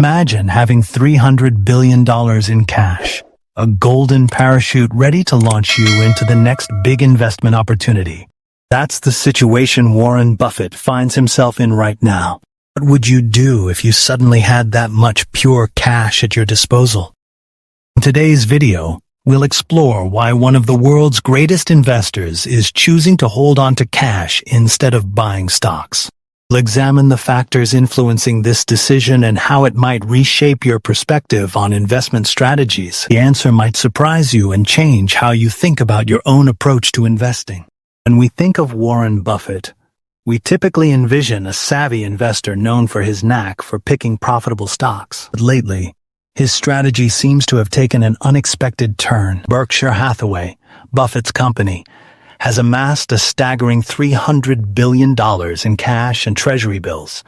Imagine having $300 billion in cash, a golden parachute ready to launch you into the next big investment opportunity. That's the situation Warren Buffett finds himself in right now. What would you do if you suddenly had that much pure cash at your disposal? In today's video, we'll explore why one of the world's greatest investors is choosing to hold on to cash instead of buying stocks. We'll examine the factors influencing this decision and how it might reshape your perspective on investment strategies. The answer might surprise you and change how you think about your own approach to investing. When we think of Warren Buffett, we typically envision a savvy investor known for his knack for picking profitable stocks. But lately, his strategy seems to have taken an unexpected turn. Berkshire Hathaway, Buffett's company, has amassed a staggering $300 billion in cash and treasury bills,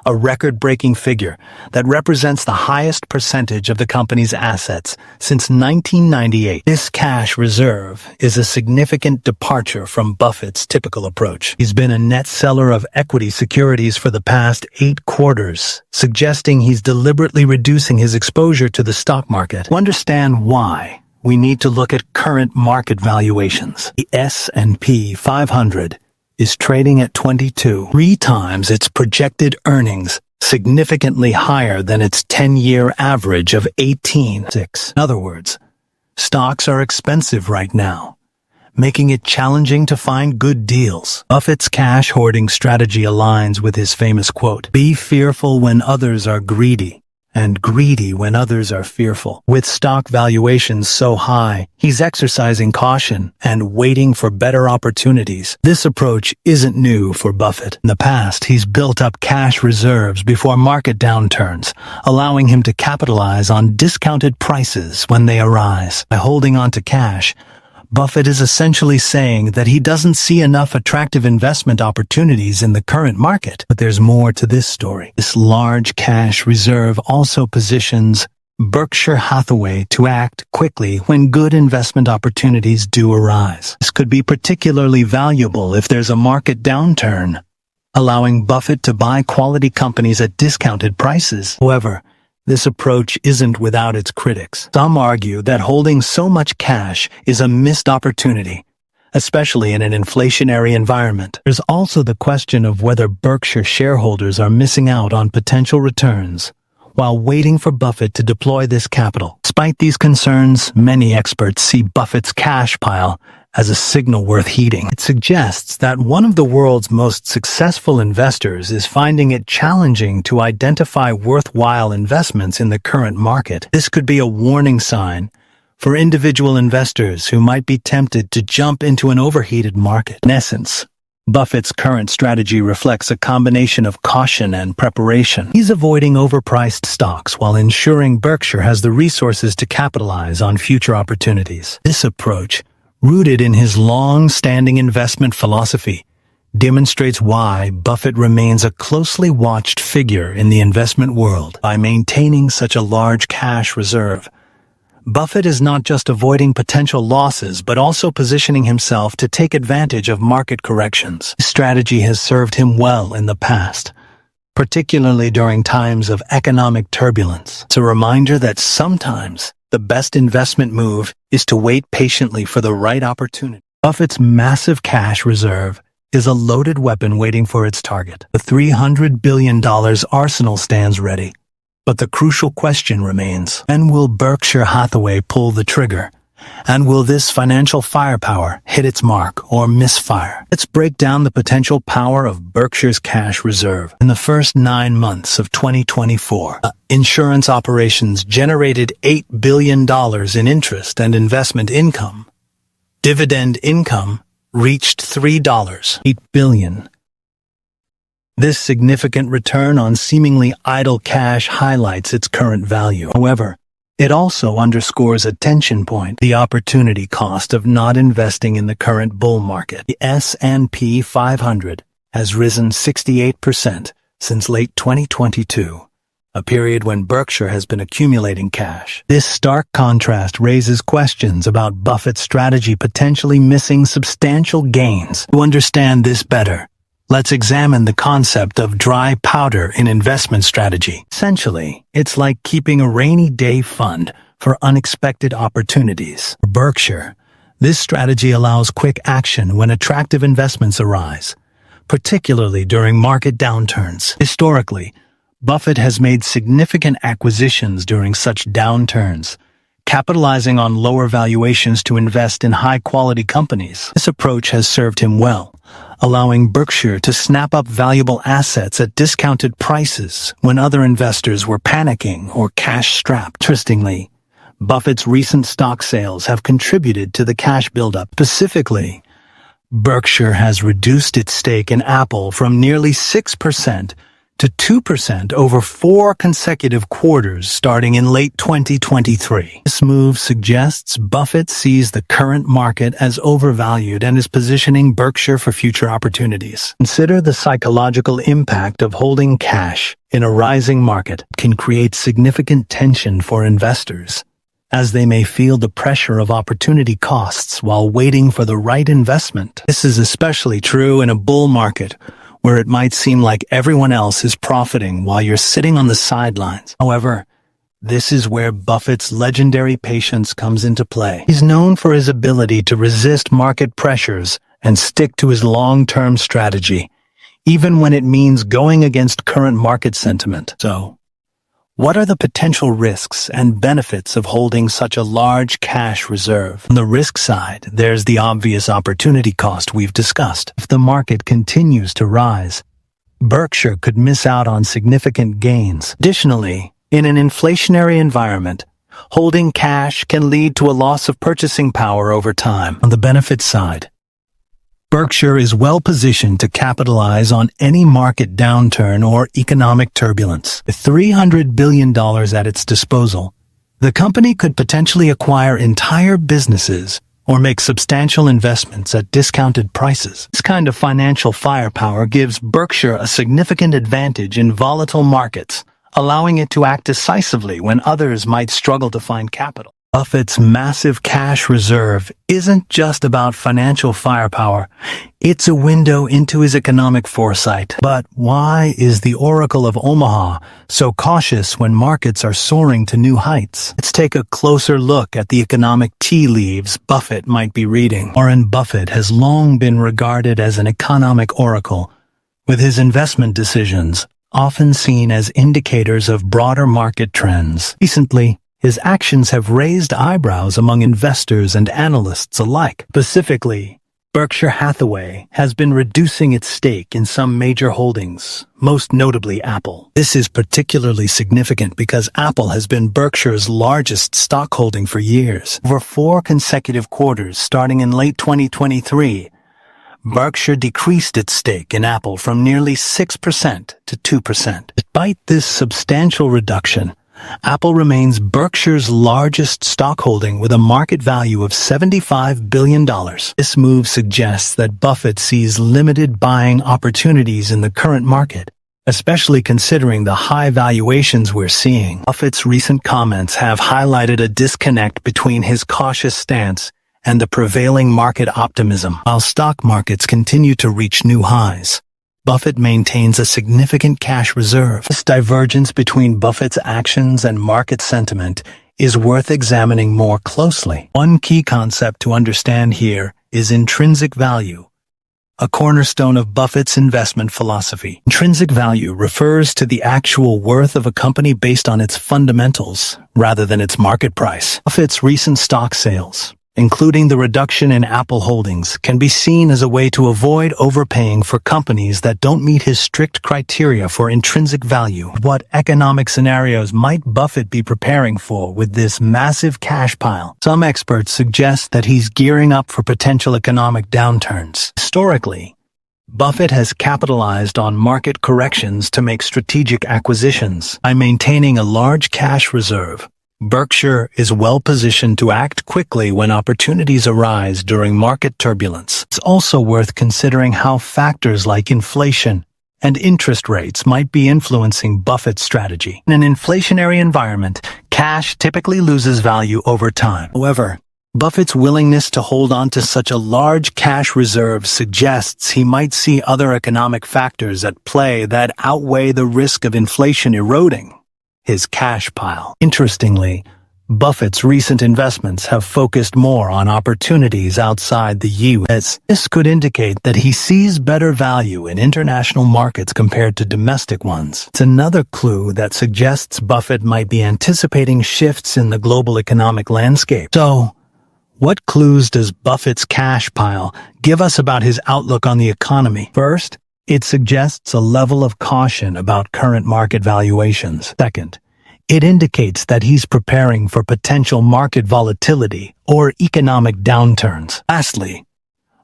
a record-breaking figure that represents the highest percentage of the company's assets since 1998. This cash reserve is a significant departure from Buffett's typical approach. He's been a net seller of equity securities for the past 8 quarters, suggesting he's deliberately reducing his exposure to the stock market. To understand why, we need to look at current market valuations. The S&P 500 is trading at 23 times its projected earnings, significantly higher than its 10-year average of 18.6. In other words, stocks are expensive right now, making it challenging to find good deals. Buffett's cash hoarding strategy aligns with his famous quote, "Be fearful when others are greedy, and greedy when others are fearful." With stock valuations so high, he's exercising caution and waiting for better opportunities. This approach isn't new for Buffett. In the past, he's built up cash reserves before market downturns, allowing him to capitalize on discounted prices when they arise. By holding on to cash, Buffett is essentially saying that he doesn't see enough attractive investment opportunities in the current market. But there's more to this story. This large cash reserve also positions Berkshire Hathaway to act quickly when good investment opportunities do arise. This could be particularly valuable if there's a market downturn, allowing Buffett to buy quality companies at discounted prices. However, this approach isn't without its critics. Some argue that holding so much cash is a missed opportunity, especially in an inflationary environment. There's also the question of whether Berkshire shareholders are missing out on potential returns while waiting for Buffett to deploy this capital. Despite these concerns, many experts see Buffett's cash pile as a signal worth heeding. It suggests that one of the world's most successful investors is finding it challenging to identify worthwhile investments in the current market. This could be a warning sign for individual investors who might be tempted to jump into an overheated market. In essence, Buffett's current strategy reflects a combination of caution and preparation. He's avoiding overpriced stocks while ensuring Berkshire has the resources to capitalize on future opportunities. This approach, rooted in his long-standing investment philosophy, demonstrates why Buffett remains a closely watched figure in the investment world. By maintaining such a large cash reserve, Buffett is not just avoiding potential losses but also positioning himself to take advantage of market corrections. This strategy has served him well in the past, particularly during times of economic turbulence. It's a reminder that sometimes the best investment move is to wait patiently for the right opportunity. Buffett's massive cash reserve is a loaded weapon waiting for its target. The $300 billion arsenal stands ready, but the crucial question remains: when will Berkshire Hathaway pull the trigger? And will this financial firepower hit its mark or misfire? Let's break down the potential power of Berkshire's cash reserve. In the first 9 months of 2024, insurance operations generated $8 billion in interest and investment income. Dividend income reached $8 billion. This significant return on seemingly idle cash highlights its current value. However, it also underscores a tension point: the opportunity cost of not investing in the current bull market. The S&P 500 has risen 68% since late 2022, a period when Berkshire has been accumulating cash. This stark contrast raises questions about Buffett's strategy potentially missing substantial gains. To understand this better, Let's examine the concept of dry powder in investment strategy. Essentially, it's like keeping a rainy day fund for unexpected opportunities. For Berkshire, this strategy allows quick action when attractive investments arise, particularly during market downturns. Historically, Buffett has made significant acquisitions during such downturns, capitalizing on lower valuations to invest in high-quality companies. This approach has served him well, allowing Berkshire to snap up valuable assets at discounted prices when other investors were panicking or cash-strapped. Interestingly, Buffett's recent stock sales have contributed to the cash buildup. Specifically, Berkshire has reduced its stake in Apple from nearly 6% to 2% over 4 consecutive quarters starting in late 2023. This move suggests Buffett sees the current market as overvalued and is positioning Berkshire for future opportunities. Consider the psychological impact of holding cash in a rising market can create significant tension for investors, as they may feel the pressure of opportunity costs while waiting for the right investment. This is especially true in a bull market, where it might seem like everyone else is profiting while you're sitting on the sidelines. However, this is where Buffett's legendary patience comes into play. He's known for his ability to resist market pressures and stick to his long-term strategy, even when it means going against current market sentiment. So, what are the potential risks and benefits of holding such a large cash reserve? On the risk side, there's the obvious opportunity cost we've discussed. If the market continues to rise, Berkshire could miss out on significant gains. Additionally, in an inflationary environment, holding cash can lead to a loss of purchasing power over time. On the benefit side, Berkshire is well positioned to capitalize on any market downturn or economic turbulence. With $300 billion at its disposal, the company could potentially acquire entire businesses or make substantial investments at discounted prices. This kind of financial firepower gives Berkshire a significant advantage in volatile markets, allowing it to act decisively when others might struggle to find capital. Buffett's massive cash reserve isn't just about financial firepower, it's a window into his economic foresight. But why is the Oracle of Omaha so cautious when markets are soaring to new heights? Let's take a closer look at the economic tea leaves Buffett might be reading. Warren Buffett has long been regarded as an economic oracle, with his investment decisions often seen as indicators of broader market trends. Recently, his actions have raised eyebrows among investors and analysts alike. Specifically, Berkshire Hathaway has been reducing its stake in some major holdings, most notably Apple. This is particularly significant because Apple has been Berkshire's largest stock holding for years. Over 4 consecutive quarters starting in late 2023, Berkshire decreased its stake in Apple from nearly 6% to 2%. Despite this substantial reduction, Apple remains Berkshire's largest stock holding with a market value of $75 billion. This move suggests that Buffett sees limited buying opportunities in the current market, especially considering the high valuations we're seeing. Buffett's recent comments have highlighted a disconnect between his cautious stance and the prevailing market optimism. While stock markets continue to reach new highs, Buffett maintains a significant cash reserve. This divergence between Buffett's actions and market sentiment is worth examining more closely. One key concept to understand here is intrinsic value, a cornerstone of Buffett's investment philosophy. Intrinsic value refers to the actual worth of a company based on its fundamentals, rather than its market price. Buffett's recent stock sales, including the reduction in Apple holdings, can be seen as a way to avoid overpaying for companies that don't meet his strict criteria for intrinsic value. What economic scenarios might Buffett be preparing for with this massive cash pile? Some experts suggest that he's gearing up for potential economic downturns. Historically, Buffett has capitalized on market corrections to make strategic acquisitions. By maintaining a large cash reserve, Berkshire is well positioned to act quickly when opportunities arise during market turbulence. It's also worth considering how factors like inflation and interest rates might be influencing Buffett's strategy. In an inflationary environment, cash typically loses value over time. However, Buffett's willingness to hold on to such a large cash reserve suggests he might see other economic factors at play that outweigh the risk of inflation eroding his cash pile. Interestingly, Buffett's recent investments have focused more on opportunities outside the U.S. This could indicate that he sees better value in international markets compared to domestic ones. It's another clue that suggests Buffett might be anticipating shifts in the global economic landscape. So, what clues does Buffett's cash pile give us about his outlook on the economy? First, it suggests a level of caution about current market valuations. Second, it indicates that he's preparing for potential market volatility or economic downturns. Lastly,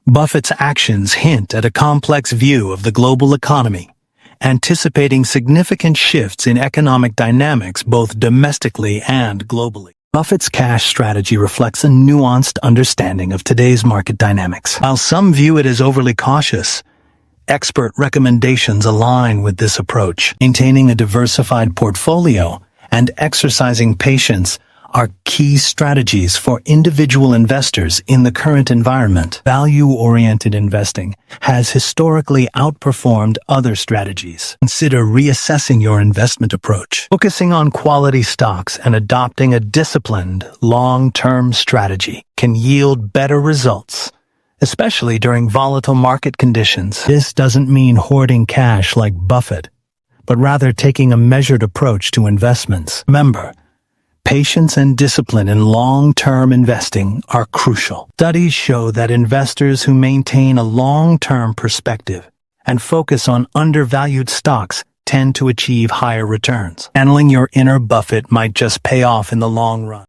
Buffett's actions hint at a complex view of the global economy, anticipating significant shifts in economic dynamics both domestically and globally. Buffett's cash strategy reflects a nuanced understanding of today's market dynamics. While some view it as overly cautious, expert recommendations align with this approach. Maintaining a diversified portfolio and exercising patience are key strategies for individual investors in the current environment. Value-oriented investing has historically outperformed other strategies. Consider reassessing your investment approach. Focusing on quality stocks and adopting a disciplined, long-term strategy can yield better results, especially during volatile market conditions. This doesn't mean hoarding cash like Buffett, but rather taking a measured approach to investments. Remember, patience and discipline in long-term investing are crucial. Studies show that investors who maintain a long-term perspective and focus on undervalued stocks tend to achieve higher returns. Channeling your inner Buffett might just pay off in the long run.